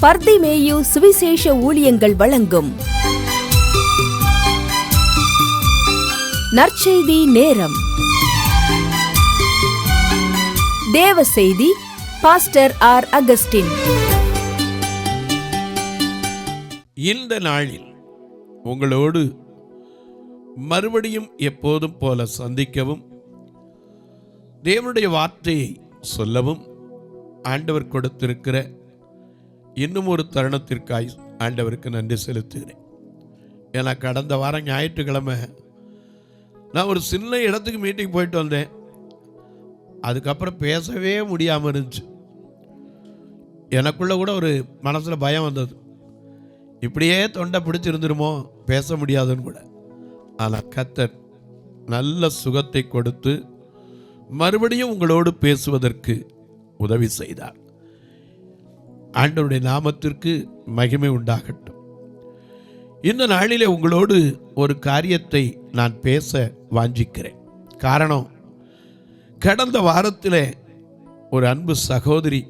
பர்திமேயு சுவிசேஷ ஊழியங்கள் வழங்கும் நற்செய்தி நேரம். தேவ செய்தி பாஸ்டர் ஆர். அகஸ்டின். இந்த நாளில் உங்களோடு மறுபடியும் எப்போதும் போல சந்திக்கவும், தேவனுடைய வார்த்தையை சொல்லவும் ஆண்டவர் கொடுத்திருக்கிற இன்னும் ஒரு தருணத்திற்காய் ஆண்டவருக்கு நன்றி செலுத்துகிறேன். ஏன்னா கடந்த வாரம் ஞாயிற்றுக்கிழமை நான் ஒரு சின்ன இடத்துக்கு மீட்டிங் போயிட்டு வந்தேன். அதுக்கப்புறம் பேசவே முடியாமல் இருந்துச்சு. எனக்குள்ள கூட ஒரு மனசில் பயம் வந்தது, இப்படியே தொண்டை பிடிச்சிருந்துருமோ, பேச முடியாதுன்னு கூட. ஆனால் கர்த்தர் நல்ல சுகத்தை கொடுத்து மறுபடியும் உங்களோடு பேசுவதற்கு உதவி செய்தார். ஆண்டவருடைய நாமத்திற்கு மகிமை உண்டாகட்டும். இந்த நாளிலே உங்களோடு ஒரு காரியத்தை நான் பேச வாஞ்சிக்கிறேன். காரணம், கடந்த வாரத்தில் ஒரு அன்பு சகோதரி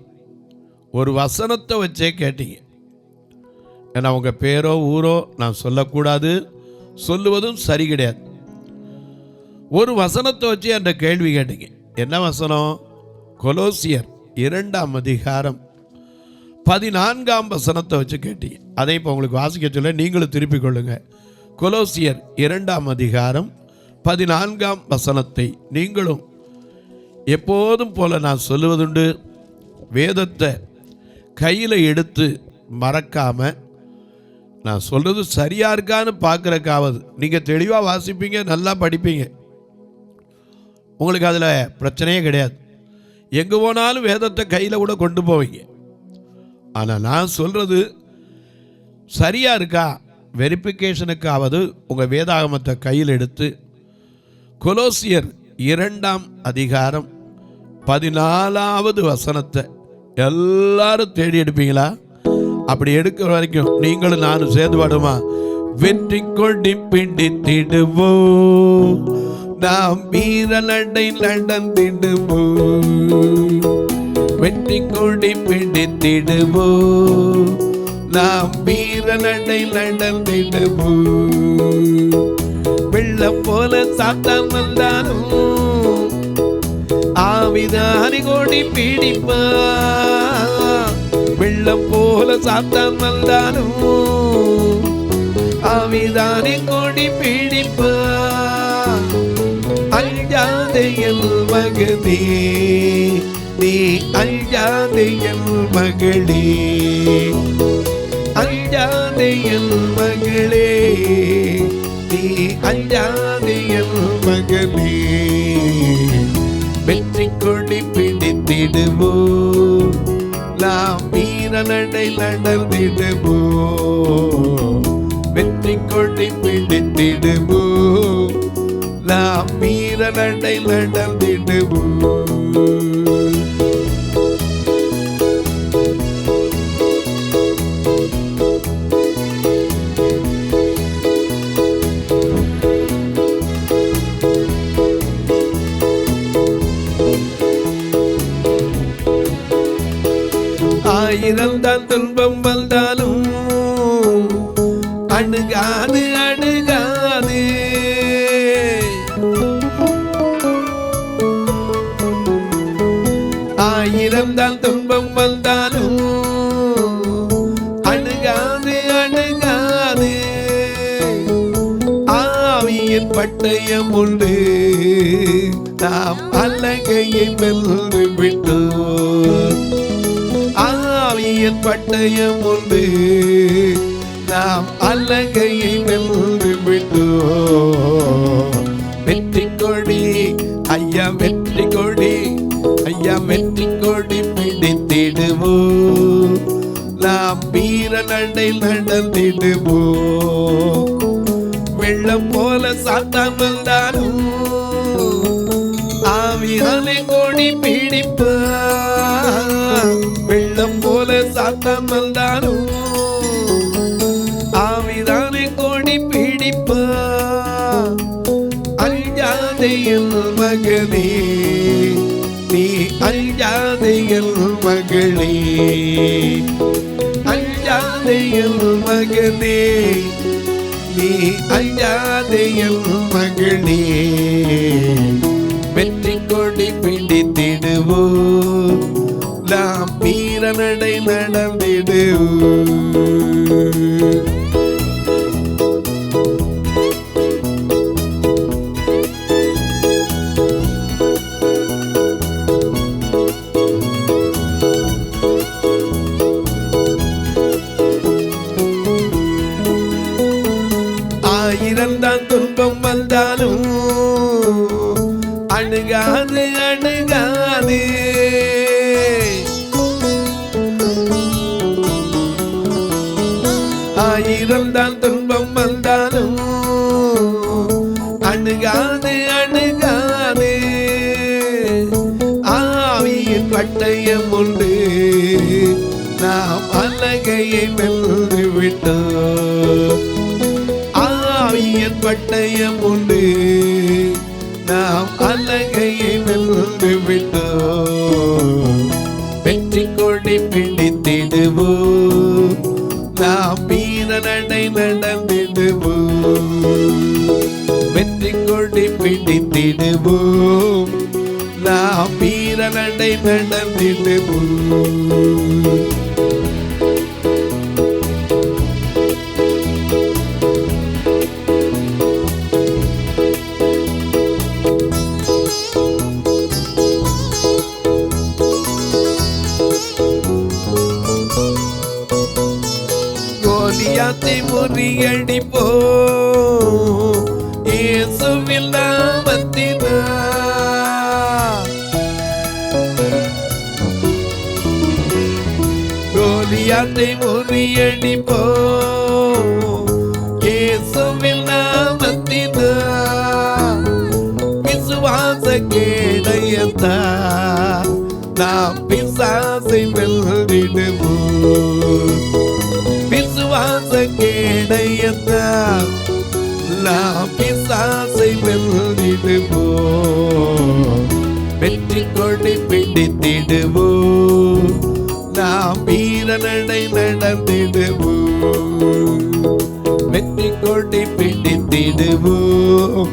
ஒரு வசனத்தை வச்சே கேட்டீங்க. ஏன்னா உங்கள் பேரோ ஊரோ நான் சொல்லக்கூடாது, சொல்லுவதும் சரி கிடையாது. ஒரு வசனத்தை வச்சு அந்த கேள்வி கேட்டீங்க. என்ன வசனம்? கொலோசியர் 2ஆம் அதிகாரம் 14ஆம் வசனத்தை வச்சு கேட்டீங்க. அதை இப்போ உங்களுக்கு வாசிக்க சொல்ல நீங்களும் திருப்பிக் கொள்ளுங்க. கொலோசியர் 2ஆம் அதிகாரம் 14ஆம் வசனத்தை நீங்களும் எப்போதும் போல நான் சொல்லுவதுண்டு, வேதத்தை கையில் எடுத்து மறக்காம நான் சொல்றது சரியா இருக்கான்னு பார்க்குறக்காவது. நீங்கள் தெளிவாக வாசிப்பீங்க, நல்லா படிப்பீங்க, உங்களுக்கு அதில் பிரச்சனையே கிடையாது. எங்கே போனாலும் வேதத்தை கையில் கூட கொண்டு போவீங்க. ஆனால் நான் சொல்கிறது சரியாக இருக்கா வெரிஃபிகேஷனுக்காவது உங்கள் வேதாகமத்தை கையில் எடுத்து கொலோசியர் 2ஆம் அதிகாரம் 14ஆவது வசனத்தை எல்லாரும் தேடி எடுப்பீங்களா? அப்படி எடுக்கிற வரைக்கும் நீங்களும் நானும் சேர்ந்து பாடுமா? வெற்றி கொடி பிடித்திடுவோம், நாம் வீர நடை நடந்திடுவோம். வெற்றி கொடி பிடித்திடுவோம், நாம் வீர நடை நடந்திடுவோம். வெள்ளம் போல சாத்தான் வந்தாலும் ஆவிதானி கொடி பிடிப்பா. வெள்ளம் போல சாத்தான் வந்தாலும் ஆவிதானி கொடி பிடிப்பா. அஞ்சாதே என் மகனே, நீ அஞ்சாதே என் மகளே. அஞ்சாதே என் மகளே, நீ அஞ்சாதே என் மகளே. வெற்றி கொடி பிடித்திடுவோம், நாம் வீர நடை நடந்திடுவோம். வெற்றி கொடி பிடித்திடுவோம், நாம் வீர நடை நடந்திடுவோம். ஆயிரம் தான் துன்பம் வந்தாலும் அணுகாது அணுகாது. ஆயிரம் தான் துன்பம் வந்தாலும் அணுகாது அணுகாது. ஆவியின் பட்டயம் உண்டு, நாம் அலகையை வென்று விட்டோம். ஆவியின் பட்டயம் உண்டு, நாம் அலகையை வென்று விட்டோம். வெற்றி கொடி ஐயா, வெற்றி கொடி ஐயா, வெற்றி கொடி பிடித்திடுவோம், நாம் வீர நடை நடந்திடுவோம். வெள்ளம் போல சாத்தான் வந்தாலும் ஆவியானே கொடி பிடிப்பா. வெள்ளம் போல சாத்தான் வந்தாலும் ஆவிதானே கொடி பிடிப்பா. அஞ்சாதே என் மகனே, நீ அஞ்சாதே என் மகளே. அஞ்சாதே என் மகனே, நீ அஞ்சாதே என் மகனே, வெற்றி கொடி பிடித்திடுவோம், நாம் வீரநடை நடந்திடுவோம். ஆயிரம்தான் துன்பம் வந்தாலும் அணுகாது அணுகாது, ஆயிரம்தான் துன்பம் வந்தாலும் அணுகாது அணுகாது, ஆவியின் பட்டயம் உண்டு, நாம் அலகையை வென்று விட்டோம். ஆவியின் பட்டயம் உண்டு, நாம் அலகையை வென்று விட்டோம். வெற்றி கொடி பிடித்திடுவோம், நாம் வீரநடை நடந்திடுவோம். வெற்றி கொடி பிடித்திடுவோம், நாம் வீரநடை நடந்திடுவோம். கோலியாத்தை முறியடிப்போம் இயேசுவின் நாமத்தினால். கோலியாத்தை முறியடிப்போம் இயேசுவின் நாமத்தினால். விசுவாச கேடயத்தால் நாம் பிசாசை வென்றிடுவோம். விசுவாச கேடயத்தால் நாம் பிசாசை வென்றிடுவோம். வெற்றி கொடி பிடித்திடுவோம், நாம் வீரநடை நடந்திடுவோம். வெற்றி கொடி பிடித்திடுவோம்,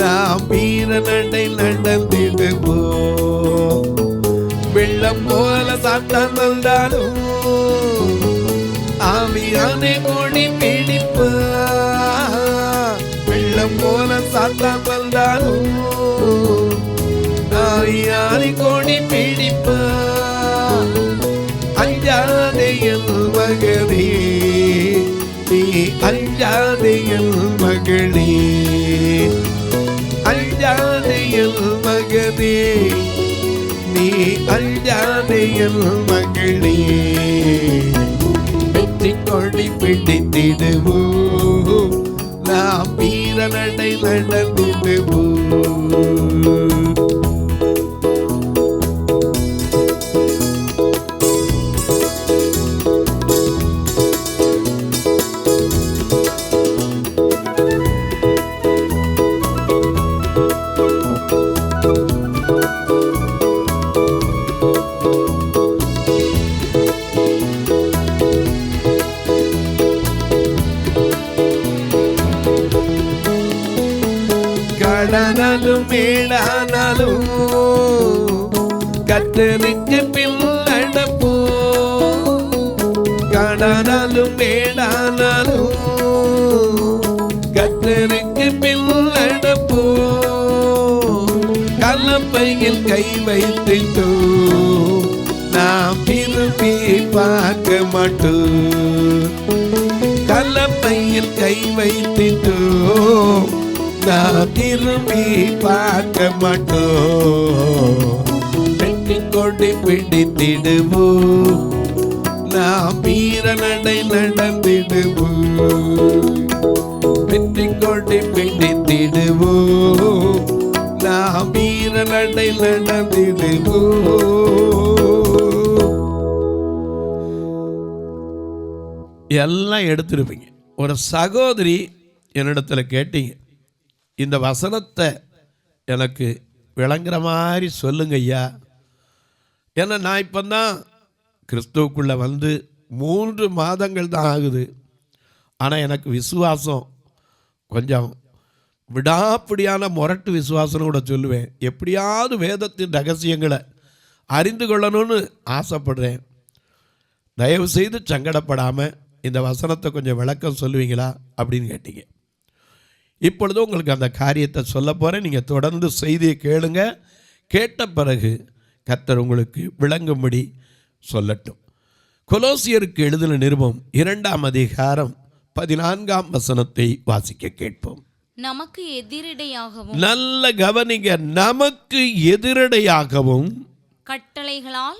நாம் வீரநடை நடந்திடுவோம். வெள்ளம் போல சாத்தான் வந்தாலும் ஆவியானே கொடி பிடிப்பார். வெள்ளம் போல சாத்தான் வந்தாலும் ஆவியானே கொடி பிடிப்பார். அஞ்சாதே என் மகனே, நீ அஞ்சாதே என் மகளே, அஞ்சாதே என் மகனே, நீ அஞ்சாதே என் மகளே. வெற்றி கொடி பிடித்திடுவோம், நாம் வீரநடை நடந்திடுவோம். கடனாலும் மேடானாலும் கர்த்தருக்கு பின் நடப்போம். கடனாலும் மேடானாலும் கர்த்தருக்கு பின் நடப்போம். கலப்பையில் கை வைத்திட்டோம், நாம் திரும்பி பார்க்க மாட்டோம். கலப்பையில் கை வைத்திட்டோம், நாம் திரும்பி பார்க்க மாட்டோம். வெற்றி கொடி பிடித்திடுவோம், நாம் வீரநடை நடந்திடுவோம். வெற்றி கொடி பிடித்திடுவோம், நாம் வீரநடை நடந்திடுவோம். எல்லாம் எடுத்திருப்பீங்க. ஒரு சகோதரி என்னிடத்துல கேட்டீங்க, இந்த வசனத்தை எனக்கு விளங்குற மாதிரி சொல்லுங்க ஐயா. ஏன்னா நான் இப்போ தான் கிறிஸ்துவுக்குள்ளே வந்து 3 மாதங்கள் தான் ஆகுது. ஆனால் எனக்கு விசுவாசம் கொஞ்சம் விடாப்பிடியான முரட்டு விசுவாசம்னு கூட சொல்லுவேன். எப்படியாவது வேதத்தின் ரகசியங்களை அறிந்து கொள்ளணும்னு ஆசைப்படுறேன். தயவு செய்து சங்கடப்படாமல் இந்த வசனத்தை கொஞ்சம் விளக்கம் சொல்லுவீங்களா அப்படின்னு கேட்டீங்க. இப்பொழுது உங்களுக்கு அந்த காரியத்தை சொல்ல போகிறேன். நீங்கள் தொடர்ந்து செய்தியை கேளுங்க. கேட்ட பிறகு கர்த்தர் உங்களுக்கு விளங்கும்படி சொல்லட்டும். கொலோசியருக்கு எழுதின நிருபம் 2ஆம் அதிகாரம் 14ஆம் வசனத்தை வாசிக்க கேட்போம். நமக்கு எதிரடையாகவும், நல்ல கவனிங்க, நமக்கு எதிரடையாகவும் கட்டளைகளால்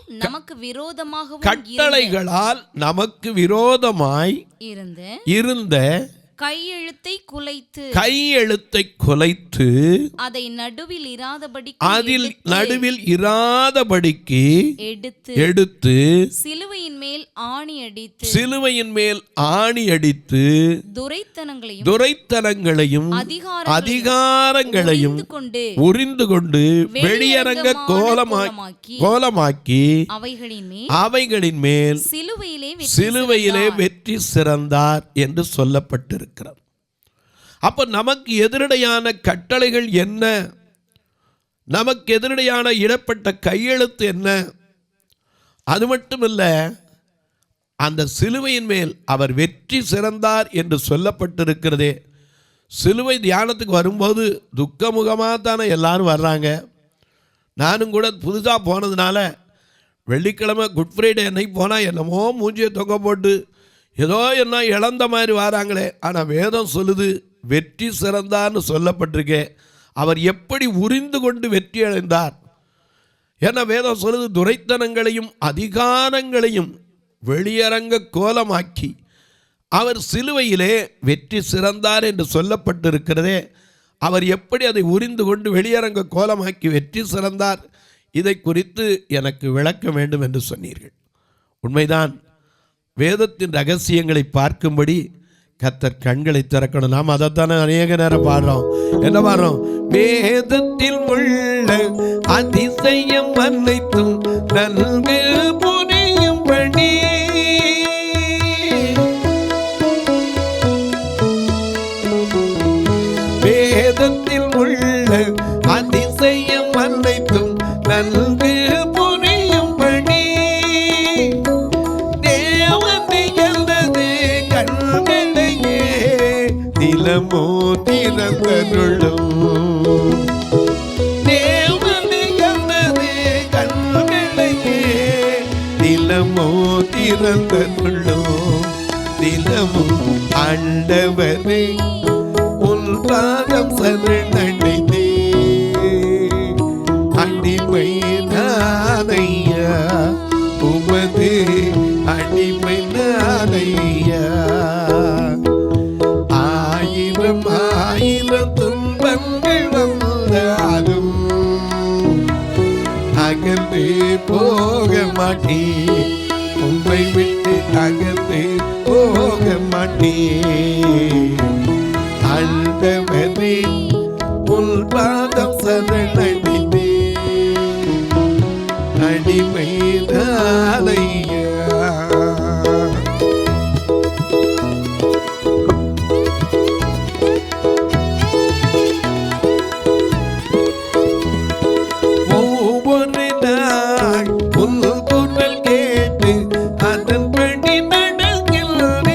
நமக்கு விரோதமாய் இருந்த கையெழுத்தை குலைத்து அதை அதில் நடுவில் இராதபடிக்கு எடுத்து சிலுவையின் மேல் ஆணி அடித்து துரைத்தனங்களையும் அதிகாரங்களையும் உரிந்து கொண்டு வெளியரங்க கோலமாக்கி அவைகளின் மேல் சிலுவையிலே வெற்றி சிறந்தார் என்று சொல்லப்பட்டிருக்கிறார். அப்ப நமக்கு எதிரடையான கட்டளைகள் என்ன? நமக்கு எதிரடையான இடப்பட்ட கையெழுத்து என்ன? அது மட்டுமல்ல, அந்த சிலுவையின் மேல் அவர் வெற்றி சிறந்தார் என்று சொல்லப்பட்டிருக்கிறதே. சிலுவை தியானத்துக்கு வரும்போது துக்கமுகமாக தானே எல்லாரும் வர்றாங்க. நானும் கூட புதுசாக போனதுனால வெள்ளிக்கிழமை குட் ஃப்ரைடே அன்னைக்கு போனால் என்னமோ மூஞ்சியை தொங்க போட்டு ஏதோ என்ன இழந்த மாதிரி வராங்களே. ஆனால் வேதம் சொல்லுது வெற்றி சிறந்தார்னு சொல்லப்பட்டிருக்கே. அவர் எப்படி உரிந்து கொண்டு வெற்றி அடைந்தார்? ஏன்னா வேதம் சொல்லுது துரைத்தனங்களையும் அதிகாரங்களையும் வெளியரங்க கோலமாக்கி அவர் சிலுவையிலே வெற்றி சிறந்தார் என்று சொல்லப்பட்டிருக்கிறதே. அவர் எப்படி அதை உரிந்து கொண்டு வெளியரங்க கோலமாக்கி வெற்றி சிறந்தார்? இதை குறித்து எனக்கு விளக்க வேண்டும் என்று சொன்னீர்கள். உண்மைதான். வேதத்தின் ரகசியங்களை பார்க்கும்படி கர்த்தர் கண்களை திறக்கணும். நாம் அதைத்தானே அநேக நேரம் பாடுறோம். என்ன பாடுறோம்? வேதத்தில் உள்ள அதிசயம் அனைத்தும் நன்கு புரியும்படி வேதத்தில் உள்ள அதிசயம் அனைத்தும் நன்கு புரியும்படி தேவனை அல்லது கண்களையே நிலமோ திறந்தருளும். தேவனை அல்லது கண்களையே நிலமோ திறந்தருளும். நிலமும் ஆண்டவரே உன் பாதம் சரணடைந்தே அடிமை நானையா, உமது அடிமை நானையா. ஆயிரம் ஆயிரம் துன்பங்கள் வந்தாலும் அகன்று போக மாட்டே, உம்மை விட்டு அகன்று போக மாட்டே. ஆண்டவரே உன் பாதம் சரணடைந்தே அடிமை நானையா. ஒவ்வொரு நாள் உன் குரல் கேட்டு அதன்படி நடக்கிறேன்.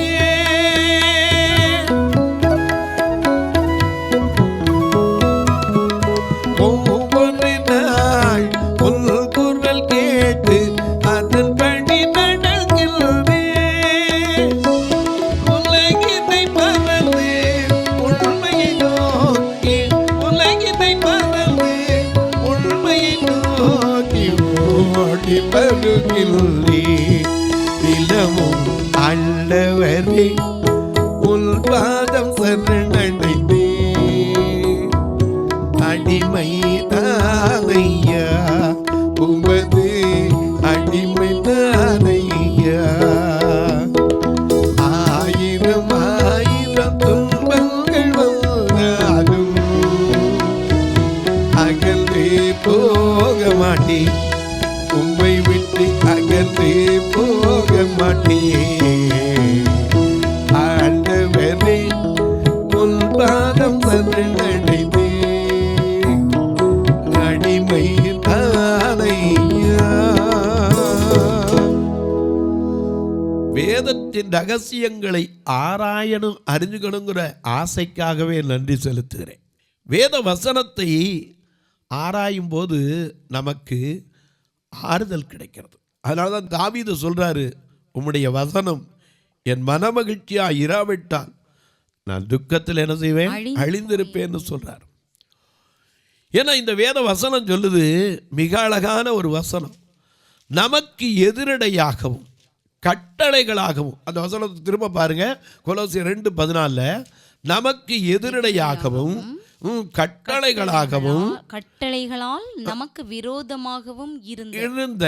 ஒவ்வொரு நாள் உன் குரல் கேட்டு அதன்படி நடக்கிறேன். உலகினை மறந்து உண்மையை நோக்கி, உலகினை மறந்து உண்மையை நோக்கி ஓடி வருகின்றேன். நிலமும் ஆண்டவரே உன் பாதம் சரணடைந்தே அடிமை தானையா, உமது அடிமை தானையா. ஆயிரம் ஆயிரம் துன்பங்கள் வந்தாலும் அகன்றே போக மாட்டே, உம்மை விட்டு அகன்றே போக மாட்டே. வேதத்தின் ரகசியங்களை ஆராயணும், அறிஞ்சுக்கணுங்கிற ஆசைக்காகவே நன்றி செலுத்துகிறேன். வேத வசனத்தை ஆராயும் போது நமக்கு ஆறுதல் கிடைக்கிறது. அதனால தான் தாவீது சொல்றாரு, உம்முடைய வசனம் என் மனமகிழ்ச்சியா இராவிட்டால் நான் துக்கத்தில் என்ன செய்வேன், அழிந்திருப்பேன்னு சொல்றார். ஏன்னா இந்த வேத வசனம் சொல்லுது, மிக அழகான ஒரு வசனம், நமக்கு எதிரடையாகவும் கட்டளைகளாகவும். அந்த வசனத்தை திரும்ப பாருங்க, கொலோசியர் 2:14, நமக்கு எதிரடையாகவும் கட்டளைகளால் நமக்கு விரோதமாகவும் இருந்த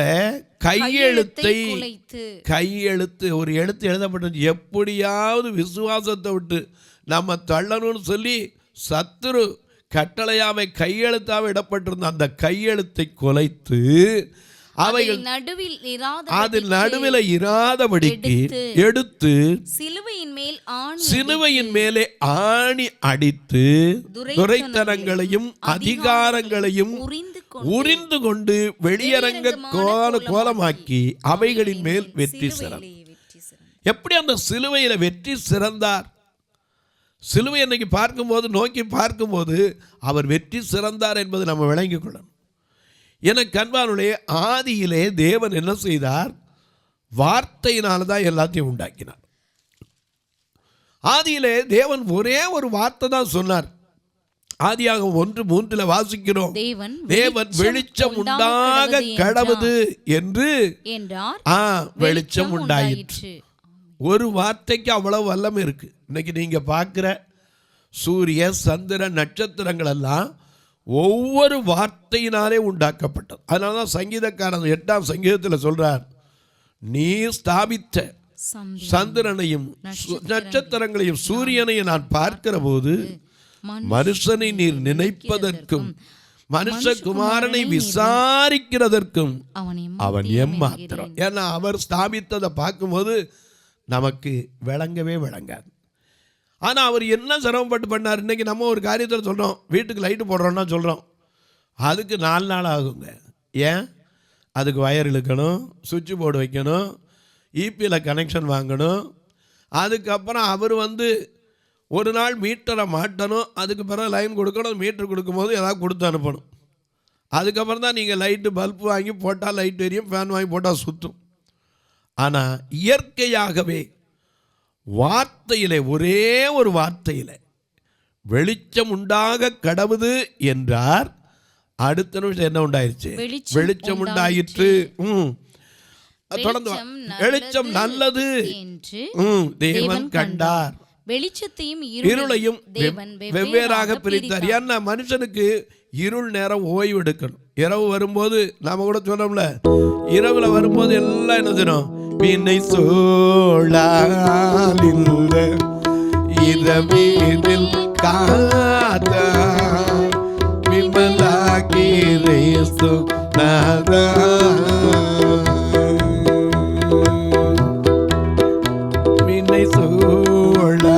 கையெழுத்து ஒரு எழுத்து எழுதப்பட்டது, எப்படியாவது விசுவாசத்தை விட்டு நம்ம தள்ளணும்னு சொல்லி சத்துரு கட்டளையாவை கையெழுத்தாக இடப்பட்டிருந்த அந்த கையெழுத்தை குலைத்து அவைகள் நடுவில் இராதபடிக்கு எடுத்து சிலுவையின் மேலே ஆணி அடித்து துரைத்தனங்களையும் அதிகாரங்களையும் உரிந்து கொண்டு வெளியரங்க கோலமாக்கி அவைகளின் மேல் வெற்றி சிறந்தார். எப்படி அந்த சிலுவையில வெற்றி சிறந்தார்? சிலுவை அன்னைக்கு பார்க்கும்போது, நோக்கி பார்க்கும்போது அவர் வெற்றி சிறந்தார் என்பது நம்ம விளங்கிக் கொள்ளணும். எனக்கு அன்பானுடைய, ஆதியிலே தேவன் என்ன செய்தார்? வார்த்தையினால தான் எல்லாத்தையும் உண்டாக்கினார். ஆதியிலே தேவன் ஒரே ஒரு வார்த்தை தான் சொன்னார். ஆதியாகமம் 1:3 வாசிக்கிறோம், தேவன் வெளிச்சம் உண்டாக கடவுது என்று வெளிச்சம் உண்டாயிற்று. ஒரு வார்த்தைக்கு அவ்வளவு வல்லமை இருக்கு. இன்னைக்கு நீங்க பார்க்கிற சூரிய சந்திர நட்சத்திரங்கள் எல்லாம் ஒவ்வொரு வார்த்தையினாலே உண்டாக்கப்பட்டது. அதனால தான் சங்கீதக்காரன் 8ஆம் சங்கீதத்தில் சொல்றார், நீ ஸ்தாபித்த சந்திரனையும் நட்சத்திரங்களையும் சூரியனையும் நான் பார்க்கிற போது மனுஷனை நீர் நினைப்பதற்கும் மனுஷகுமாரனை விசாரிக்கிறதற்கும் அவன் எம்மாத்திரம். ஏன்னா அவர் ஸ்தாபித்ததை பார்க்கும்போது நமக்கு விளங்கவே விளங்காது. ஆனால் அவர் என்ன சிரமப்பட்டு பண்ணார்? இன்றைக்கி நம்ம ஒரு காரியத்தில் சொல்கிறோம், வீட்டுக்கு லைட்டு போடுறோன்னா சொல்கிறோம், அதுக்கு 4 நாள் ஆகுங்க. ஏன்? அதுக்கு வயர் இழுக்கணும், சுவிட்ச் போர்டு வைக்கணும், இபியில் கனெக்ஷன் வாங்கணும், அதுக்கப்புறம் அவர் ஒரு நாள் மீட்டரை மாட்டணும், அதுக்கு பிறகு லைன் கொடுக்கணும், மீட்டர் கொடுக்கும்போது ஏதாவது கொடுத்து அனுப்பணும். அதுக்கப்புறம் தான் நீங்கள் லைட்டு பல்பு வாங்கி போட்டால் லைட் எரியும், ஃபேன் வாங்கி போட்டால் சுற்றும். ஆனால் இயற்கையாகவே வார்த்தையிலே, ஒரே ஒரு வார்த்தையிலே வெளிச்சம் உண்டாக கடவுது என்றார். அடுத்த நிமிஷம் என்ன உண்டாயிருச்சு? வெளிச்சம் உண்டாயிற்று. தொடர்ந்து வெளிச்சம் நல்லது என்று தேவன் கண்டார். வெளிச்சத்தையும் இருளையும் வெவ்வேறாக பிரித்தார். ஏன்னா மனுஷனுக்கு இருள் நேரம் ஓய்வு எடுக்கணும். இரவு வரும்போது நாம கூட சொன்னோம்ல, இரவுல வரும்போது எல்லாம் என்ன செய்யணும்? பின்னை சோழாலில் இரவீதில் காத்தா விமலாகிரேசு நாதா பின்னை சோழாலில்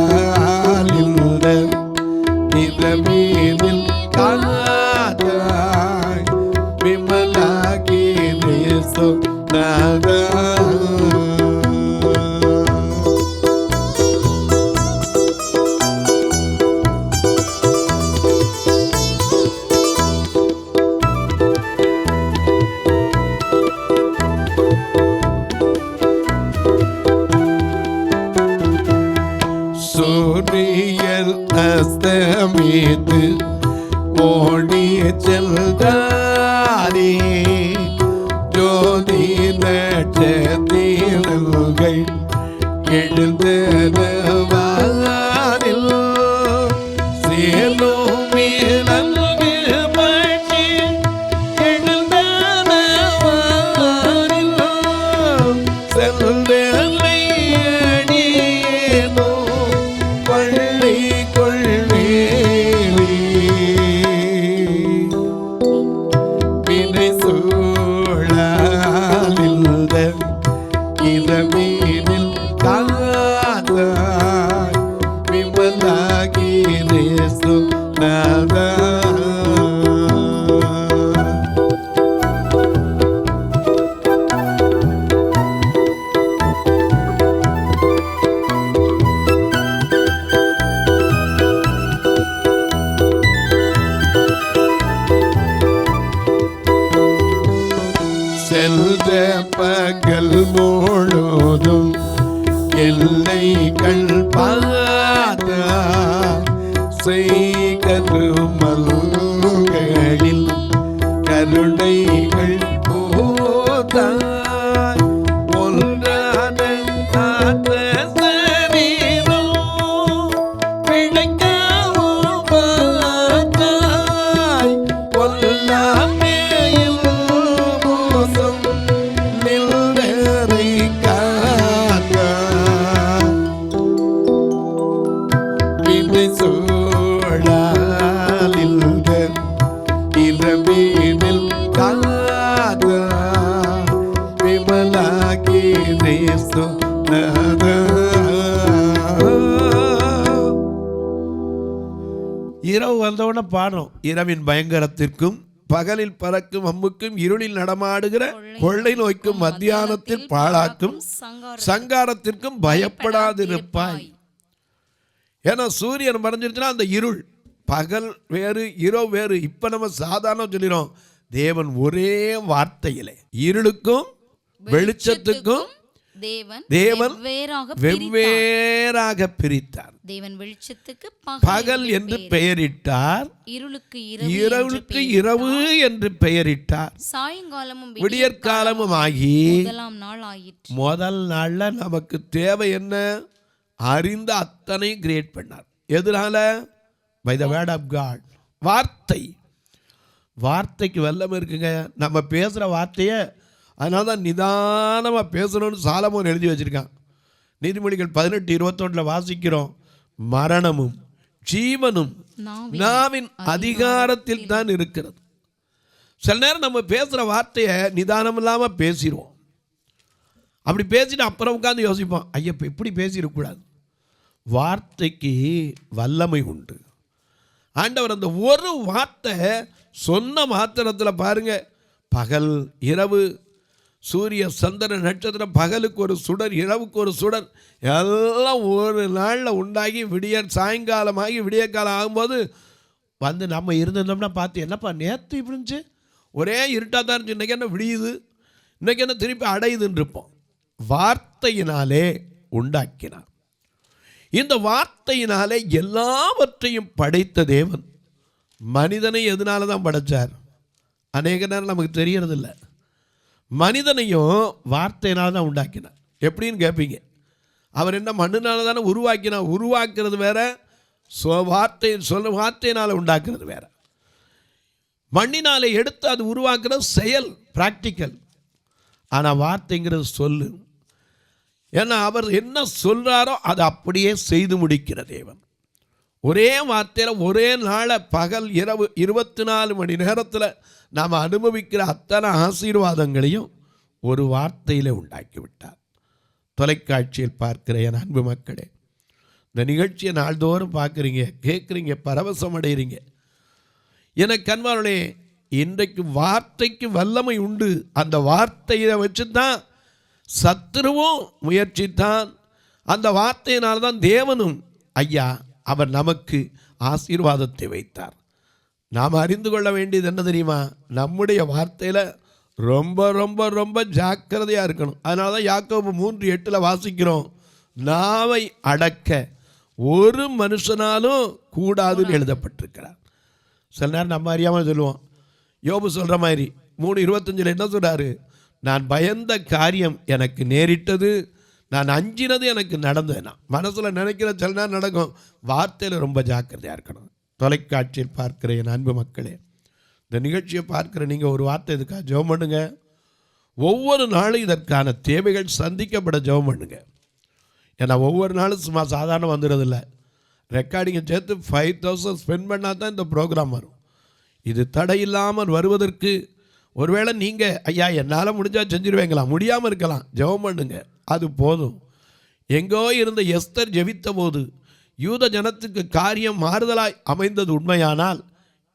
இரவீதில் காத்தா விமலாகிரேசு நாதா. சூரியன் அஸ்தமித்து ஓடிய செல்தாரே, ஜோதி நட்சத்திரங்கள் எழுந்தவானில் சேலும் நல்கு பட்சி எழுந்தவானில் செல்லை அடியேனோ பள்ளி கொள்வேலி வினை சூழாலில் இரவீனில் காத்தாய் விமலாகிரேசு நாதா. முழுதும் எல்லைகள் பார்த்தார் செய்கருமல்களில் கருணைகள் போதாய் ஒன்றான காத்த சரீரம் பிழைக்கவும் பார்த்தாய் பொல்லாமையில் மோசம் நின்றரை காத்தாய் வினை சூழலில் இரவினில் காதா விமலாக்கி நேசு இரவு வந்தவுடனே பாடுறோம். இரவின் பயங்கரத்திற்கும் பகலில் பறக்கும் அம்புக்கும் இருளில் நடமாடுகிற கொள்ளை நோய்க்கும் மத்தியானத்தில் பாழாக்கும் சங்காரத்திற்கும் பயப்படாதிருப்பாய். ஏன்னா சூரியன் மறைஞ்சிருச்சுன்னா அந்த இருள், பகல் வேறு இரவு வேறு. இப்ப நம்ம சாதாரண சொல்லிடும், தேவன் ஒரே வார்த்தையிலே இருளுக்கும் வெளிச்சத்துக்கும் தேவன் வெவ்வேறாக பிரித்தார். தேவன் வெளிச்சத்துக்கு பகல் என்று பெயரிட்டார், இருளுக்கு இரவு என்று பெயரிட்டார். சாயங்காலமும் விடியற்காலமும் ஆகி நாள் ஆயிற்று. முதல் நாள்ல நமக்கு தேவை என்ன? அறிந்த அத்தனை கிரியேட் பண்ணார். எதனால? By the word of God. வார்த்தை. வார்த்தைக்கு வல்லமை இருக்குங்க. நம்ம பேசுகிற வார்த்தையை அதனால தான் நிதானமாக பேசணும்னு சாலமோன் எழுதி வச்சுருக்கான். நீதிமொழிகள் 18:21 வாசிக்கிறோம், மரணமும் ஜீவனும் நாவின் அதிகாரத்தில் தான் இருக்கிறது. சில நேரம் நம்ம பேசுகிற வார்த்தையை நிதானம் இல்லாமல் பேசிடுவோம். அப்படி பேசிட்டு அப்புறம் உட்காந்து யோசிப்போம், ஐயா இப்போ இப்படி பேசிடக்கூடாது. வார்த்தைக்கு வல்லமை உண்டு. ஆண்டவர் அந்த ஒரு வார்த்தை சொன்ன மாத்திரத்தில் பாருங்க, பகல் இரவு, சூரிய சந்திர நட்சத்திரம், பகலுக்கு ஒரு சுடர் இரவுக்கு ஒரு சுடர், எல்லாம் ஒரு நாளில் உண்டாகி சாயங்காலமாகி விடிய காலம் ஆகும்போது வந்து நம்ம இருந்திருந்தோம்னா பார்த்து, என்னப்பா நேற்று இப்படி இருந்துச்சு, ஒரே இருட்டாக தான் இருந்துச்சு, இன்றைக்கி என்ன விடியுது, இன்றைக்கி என்ன திருப்பி அடையுதுன்னு இருப்போம். வார்த்தையினாலே உண்டாக்கினார். இந்த வார்த்தையினாலே எல்லாவற்றையும் படைத்த தேவன் மனிதனை எதனால தான் படைச்சார்? அநேக நேரம் நமக்கு தெரியறதில்ல. மனிதனையும் வார்த்தையினால தான் உண்டாக்கினார். எப்படின்னு கேட்பீங்க. அவர் என்ன மண்ணினால தானே உருவாக்கினார்? உருவாக்குறது வேற, வார்த்தையினால் உண்டாக்குறது வேற. மண்ணினாலே எடுத்து அது உருவாக்குறது செயல், பிராக்டிக்கல். ஆனால் வார்த்தைங்கிறது சொல்லு. ஏன்னா அவர் என்ன சொல்கிறாரோ அதை அப்படியே செய்து முடிக்கிற தேவன். ஒரே வார்த்தையில் ஒரே நாளை பகல் இரவு 24 மணி நேரத்தில் நாம் அனுபவிக்கிற அத்தனை ஆசீர்வாதங்களையும் ஒரு வார்த்தையில் உண்டாக்கி விட்டார். தொலைக்காட்சியில் பார்க்கிற என் அன்பு மக்களே, இந்த நிகழ்ச்சியை நாள்தோறும் பார்க்குறீங்க, கேட்குறீங்க, பரவசம் அடைகிறீங்க. எனக்கு கண்பார்களே, இன்றைக்கு வார்த்தைக்கு வல்லமை உண்டு. அந்த வார்த்தையை வச்சு தான் சத்துருவும் முயற்சித்தான். அந்த வார்த்தையினால்தான் தேவனும் ஐயா அவர் நமக்கு ஆசீர்வாதத்தை வைத்தார். நாம் அறிந்து கொள்ள வேண்டியது என்ன தெரியுமா? நம்முடைய வார்த்தையில் ரொம்ப ரொம்ப ரொம்ப ஜாக்கிரதையாக இருக்கணும். அதனால தான் யாக்கோபு 3:8 வாசிக்கிறோம், நாவை அடக்க ஒரு மனுஷனாலும் கூடாதுன்னு எழுதப்பட்டிருக்கிறார். சில நேரம் நம்ம அறியாமல் சொல்லுவோம். யோபு சொல்கிற மாதிரி 3:25 என்ன சொல்கிறாரு? நான் பயந்த காரியம் எனக்கு நேரிட்டது, நான் அஞ்சினது எனக்கு நடந்ததுன்னா. மனசில் நினைக்கிற சில நேரம் நடக்கும். வார்த்தையில் ரொம்ப ஜாக்கிரதையாக இருக்கணும். தொலைக்காட்சியில் பார்க்கிற என் அன்பு மக்களே, இந்த நிகழ்ச்சியை பார்க்குற நீங்கள் ஒரு வார்த்தை இதுக்காக ஜெபம் பண்ணுங்க. ஒவ்வொரு நாளும் இதற்கான தேவைகள் சந்திக்கப்பட ஜெபம் பண்ணுங்க. ஏன்னா ஒவ்வொரு நாளும் சும்மா சாதாரண வந்துடுறதில்ல. ரெக்கார்டிங்கை சேர்த்து 5000 ஸ்பெண்ட் பண்ணால் தான் இந்த ப்ரோக்ராம் வரும். இது தடையில்லாமல் வருவதற்கு ஒருவேளை நீங்கள் ஐயா என்னால் முடிஞ்சால் செஞ்சிருவேங்களா, முடியாமல் இருக்கலாம், ஜெபம் பண்ணுங்க, அது போதும். எங்கோ இருந்த எஸ்தர் ஜெபித்த போது யூத ஜனத்துக்கு காரியம் மாறுதலாய் அமைந்தது உண்மையானால்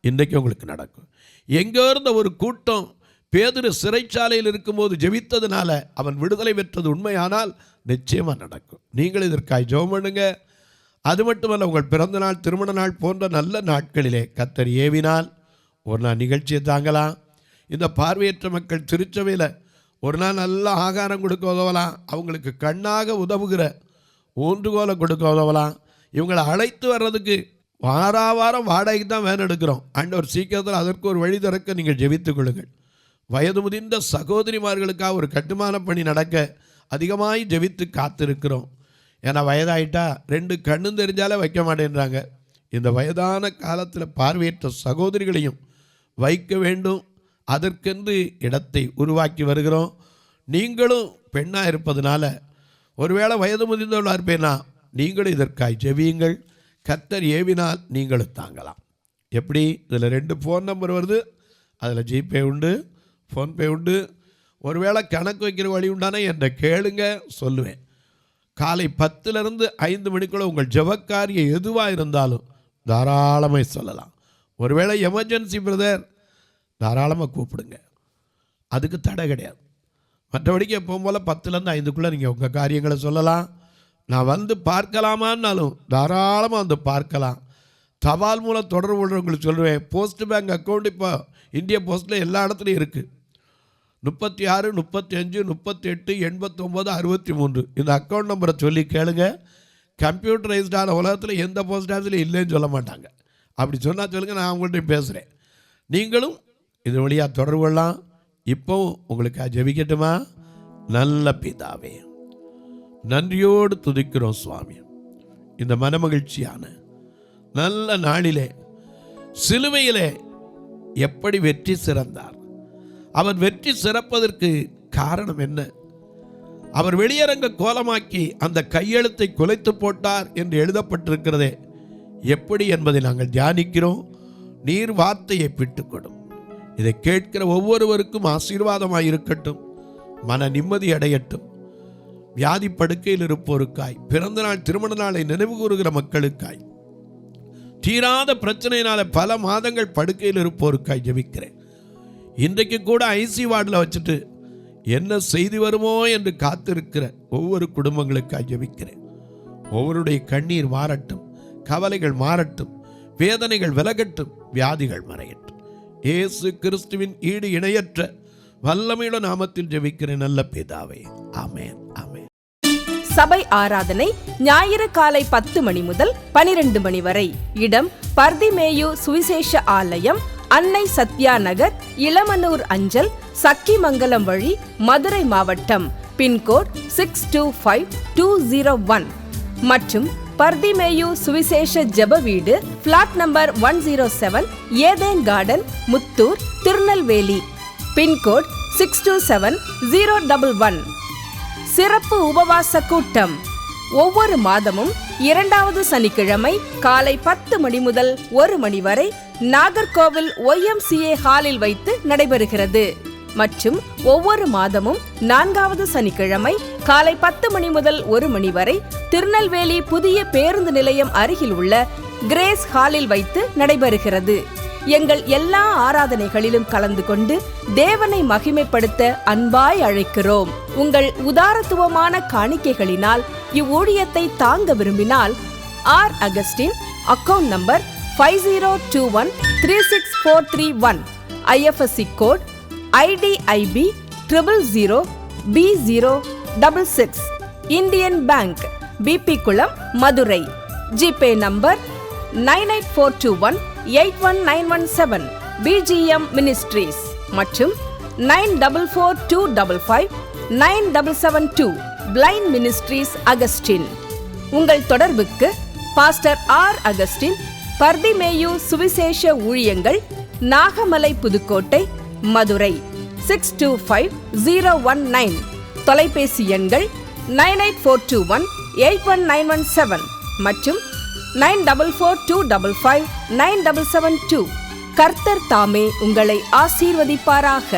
இன்றைக்கு உங்களுக்கு நடக்கும். எங்கோ இருந்த ஒரு கூட்டம் பேதுரு சிறைச்சாலையில் இருக்கும்போது ஜெபித்ததுனால அவன் விடுதலை பெற்றது உண்மையானால் நிச்சயமாக நடக்கும். நீங்கள் இதற்காக ஜெபம் பண்ணுங்க. அது மட்டுமல்ல, உங்கள் பிறந்த நாள், திருமண நாள் போன்ற நல்ல நாட்களிலே கர்த்தர் ஏவினால் ஒரு நாள் நிகழ்ச்சியை தாங்கலாம். இந்த பார்வையற்ற மக்கள் திருச்சபையில் ஒரு நாள் நல்ல ஆகாரம் கொடுக்க உதவலாம், அவங்களுக்கு கண்ணாக உதவுகிற ஊன்றுகோலை கொடுக்க உதவலாம். இவங்களை அழைத்து வர்றதுக்கு வாரம் வாடகைக்கு தான் வேன் எடுக்கிறோம். ஆண்டவர் சீக்கிரத்தில் அதற்கு ஒரு வழி திறக்க நீங்கள் ஜெபித்துக் கொள்ளுங்கள். வயது முதிர்ந்த சகோதரிமார்களுக்காக ஒரு கட்டுமான பணி நடக்க அதிகமாய் ஜெபித்து காத்திருக்கிறோம். ஏன்னா வயதாயிட்டா 2 கண்ணும் தெரிஞ்சாலே வைக்க மாட்டேன்றாங்க. இந்த வயதான காலத்தில் பார்வையற்ற சகோதரிகளையும் வைக்க வேண்டும். அதற்கென்று இடத்தை உருவாக்கி வருகிறோம். நீங்களும் பெண்ணாக இருப்பதனால ஒருவேளை வயது முதிர்ந்தவர்களாக இருப்பேன்னா நீங்களும் இதற்காய் ஜெபியுங்கள். கர்த்தர் ஏவினால் நீங்களும் தாங்கலாம். எப்படி? இதில் 2 ஃபோன் நம்பர் வருது. அதில் ஜிபே உண்டு, ஃபோன்பே உண்டு. ஒருவேளை கணக்கு வைக்கிற வழி உண்டானா என்ற கேளுங்க, சொல்லுவேன். காலை 10லிருந்து 5 மணிக்குள்ள உங்கள் ஜெபக்காரியம் எதுவாக இருந்தாலும் தாராளமாக சொல்லலாம். ஒருவேளை எமர்ஜென்சி பிரதர், தாராளமாக கூப்பிடுங்க, அதுக்கு தடை கிடையாது. மற்றபடிக்கு எப்பவும் போல் 10லேருந்து 5க்குள்ளே நீங்கள் உங்கள் காரியங்களை சொல்லலாம். நான் வந்து பார்க்கலாமான்னாலும் தாராளமாக வந்து பார்க்கலாம். தபால் மூலம் தொடர்பு கொள்றவங்களுக்கு சொல்லுவேன். போஸ்ட் பேங்க் அக்கௌண்ட் இப்போ இந்திய போஸ்ட்டில் எல்லா இடத்துலையும் இருக்குது. 36 35 38 89 63 இந்த அக்கௌண்ட் நம்பரை சொல்லி கேளுங்க. கம்ப்யூட்டரைஸ்டான உலகத்தில் எந்த போஸ்ட் ஆஃபீஸ்லையும் இல்லைன்னு சொல்ல மாட்டாங்க. அப்படி சொன்னால் சொல்லுங்கள், நான் அவங்கள்ட்ட பேசுகிறேன். நீங்களும் இது வழியாக தொடர்பு கொள்ளலாம். இப்போவும் உங்களுக்கு ஜெபிக்கட்டுமா? நல்ல பிதாவே, நன்றியோடு துதிக்கிறோம் சுவாமி. இந்த மனமகிழ்ச்சியான நல்ல நாளிலே சிலுவையிலே எப்படி வெற்றி சிறந்தார்? அவர் வெற்றி சிறப்பதற்கு காரணம் என்ன? அவர் வெளியரங்க கோலமாக்கி அந்த கையெழுத்தை குலைத்து போட்டார் என்று எழுதப்பட்டிருக்கிறதே, எப்படி என்பதை நாங்கள் தியானிக்கிறோம். நீர் வார்த்தையை பிட்டுக்கொடும். இதை கேட்கிற ஒவ்வொருவருக்கும் ஆசீர்வாதமாக இருக்கட்டும், மன நிம்மதி அடையட்டும். வியாதி படுக்கையில் இருப்போருக்காய், பிறந்த நாள் திருமண நாளை நினைவு கூறுகிற மக்களுக்காய், தீராத பிரச்சனையினால பல மாதங்கள் படுக்கையில் இருப்போருக்காய் ஜெபிக்கிறேன். இன்றைக்கு கூட ஐசி வார்டில் வச்சுட்டு என்ன செய்தி வருமோ என்று காத்திருக்கிற ஒவ்வொரு குடும்பங்களுக்காய் ஜெபிக்கிறேன். ஒவ்வொருடைய கண்ணீர் மாறட்டும், கவலைகள் மாறட்டும், வேதனைகள் விலகட்டும், வியாதிகள் மறையட்டும். இயேசு கிறிஸ்துவின் ஈடு இணையற்ற வல்லமையுள்ள நாமத்தில் ஜெபிக்கிறேன் நல்ல பிதாவே, ஆமென், ஆமென். சபை ஆராதனை ஞாயிறு காலை 10 மணி முதல் 12 மணி வரை. இடம் பர்திமேயு சுவிசேஷ ஆலயம், அன்னை சத்யா நகர், இளமனூர் அஞ்சல், சக்கிமங்கலம் வழி, மதுரை மாவட்டம். பின்கோட் 625201 மற்றும் பர்திமேயு சுவிசேஷ ஜெப வீடு, flat number 107, Eden garden, Muthur, Tirunelveli. Pin code 627011. சிறப்பு உபவாச கூட்டம் ஒவ்வொரு மாதமும் 2வது சனிக்கிழமை காலை 10 மணி முதல் 1 மணி வரை நாகர்கோவில் YMCA ஹாலில் வைத்து நடைபெறுகிறது. மற்றும் ஒவ்வொரு மாதமும் 4வது சனிக்கிழமை காலை 10 மணி முதல் 1 மணி வரை திருநெல்வேலி புதிய பேருந்து நிலையம் அருகில் உள்ள கிரேஸ் ஹாலில் வைத்து நடைபெறுகிறது. எங்கள் எல்லா ஆராதனைகளிலும் கலந்து கொண்டு தேவனை மகிமைப்படுத்த அன்பாய் அழைக்கிறோம். உங்கள் உதாரத்துவமான காணிக்கைகளினால் இவ்வூழியத்தை தாங்க விரும்பினால் R. Augustine, account number 5021364331, IFSC code IDIB 000B066, Indian bank, BP Kulam, Madurai. GPay number 98421819117, BGM ministries மற்றும் 9442559772, பிளைண்ட் மினிஸ்ட்ரீஸ் அகஸ்டின். உங்கள் தொடர்புக்கு பாஸ்டர் R. அகஸ்டின், பர்திமேயு சுவிசேஷ ஊழியங்கள், நாகமலை, புதுக்கோட்டை, மதுரை 625019. தொலைபேசி எண்கள் 9842181917 மற்றும் 9442559772. கர்த்தர் தாமே உங்களை ஆசீர்வதிப்பாராக.